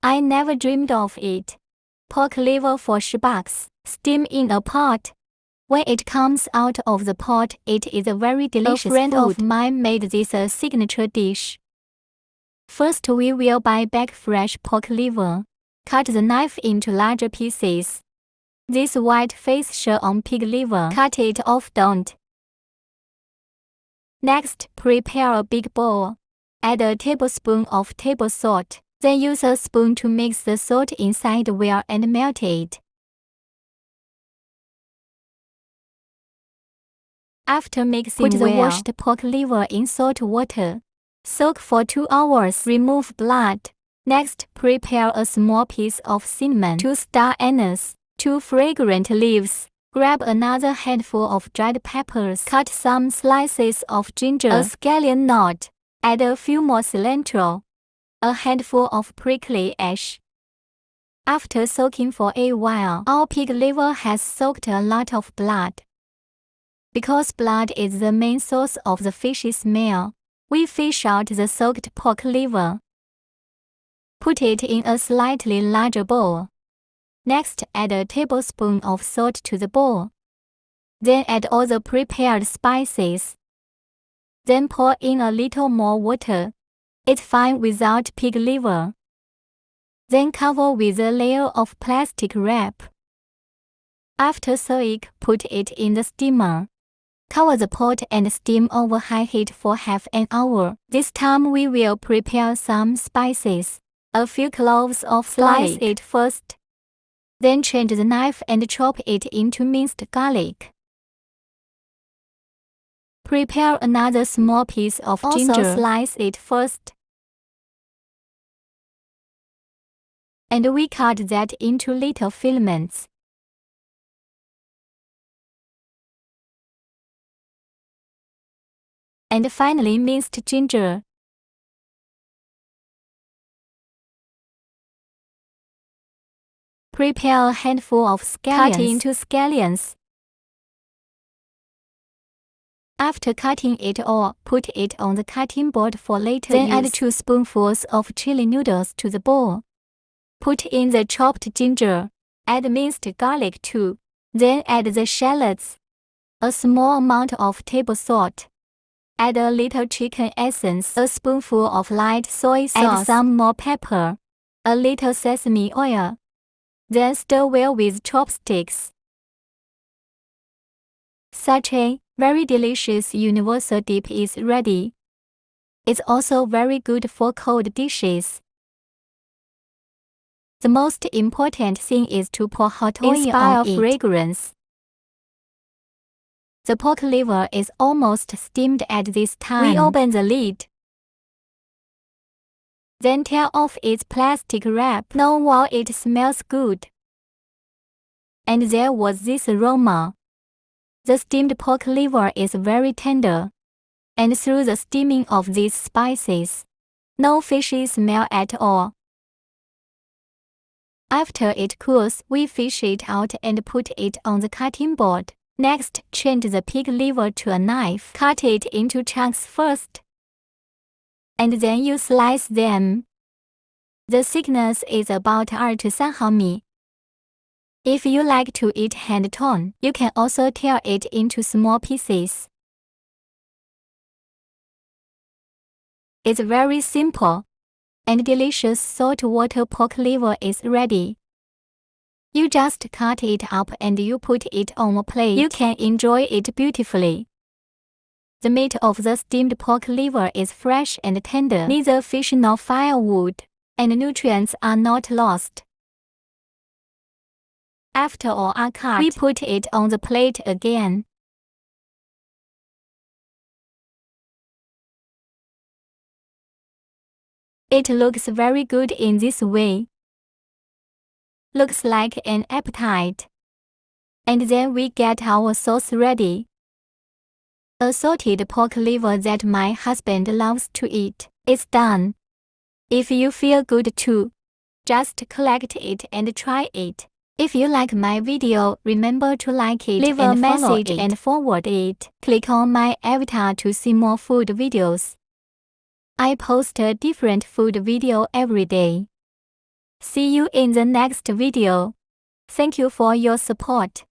I never dreamed of it. Pork liver for $10, steam in a pot. When it comes out of the pot, it is a very delicious food. A friend of mine made this a signature dish. First, we will buy back fresh pork liver. Cut the knife into larger pieces. This white face shown on pig liver. Cut it off, don't. Next, prepare a big bowl. Add a tablespoon of table salt. Then use a spoon to mix the salt inside well and melt it. After mixing put the washed pork liver in salt water. Soak for 2 hours. Remove blood. Next, prepare a small piece of cinnamon, 2 star anise, 2 fragrant leaves. Grab another handful of dried peppers. Cut some slices of ginger, a scallion knot. Add a few more cilantro, a handful of prickly ash. After soaking for a while, our pig liver has soaked a lot of blood. Because blood is the main source of the fishy smell, we fish out the soaked pork liver. Put it in a slightly larger bowl. Next, add a tablespoon of salt to the bowl. Then add all the prepared spices. Then pour in a little more water. It's fine without pig liver. Then cover with a layer of plastic wrap. After thawing, put it in the steamer. Cover the pot and steam over high heat for half an hour. This time we will prepare some spices. A few cloves of garlic. Slice it first. Then change the knife and chop it into minced garlic. Prepare another small piece of ginger. Also slice it first. And we cut that into little filaments. And finally, minced ginger. Prepare a handful of scallions. Cut into scallions. After cutting it all, put it on the cutting board for later use. Then add 2 spoonfuls of chili noodles to the bowl. Put in the chopped ginger. Add minced garlic too. Then add the shallots. A small amount of table salt. Add a little chicken essence, a spoonful of light soy sauce. Add some more pepper, a little sesame oil. Then stir well with chopsticks. Such a very delicious universal dip is ready. It's also very good for cold dishes. The most important thing is to pour hot oil on it. Fragrance. The pork liver is almost steamed at this time. We open the lid. Then tear off its plastic wrap. Now while it smells good. And there was this aroma. The steamed pork liver is very tender. And through the steaming of these spices, no fishy smell at all. After it cools, we fish it out and put it on the cutting board. Next, change the pig liver to a knife. Cut it into chunks first. And then you slice them. The thickness is about 2 to 3 毫米. If you like to eat hand-torn, you can also tear it into small pieces. It's very simple. And delicious saltwater pork liver is ready. You just cut it up and you put it on a plate. You can enjoy it beautifully. The meat of the steamed pork liver is fresh and tender. Neither fish nor firewood, and nutrients are not lost. After all are cut, we put it on the plate again. It looks very good in this way. Looks like an appetite. And then we get our sauce ready. A salted pork liver that my husband loves to eat. It's done. If you feel good too, just collect it and try it. If you like my video, remember to like it, leave a message and forward it. Click on my avatar to see more food videos. I post a different food video every day. See you in the next video. Thank you for your support.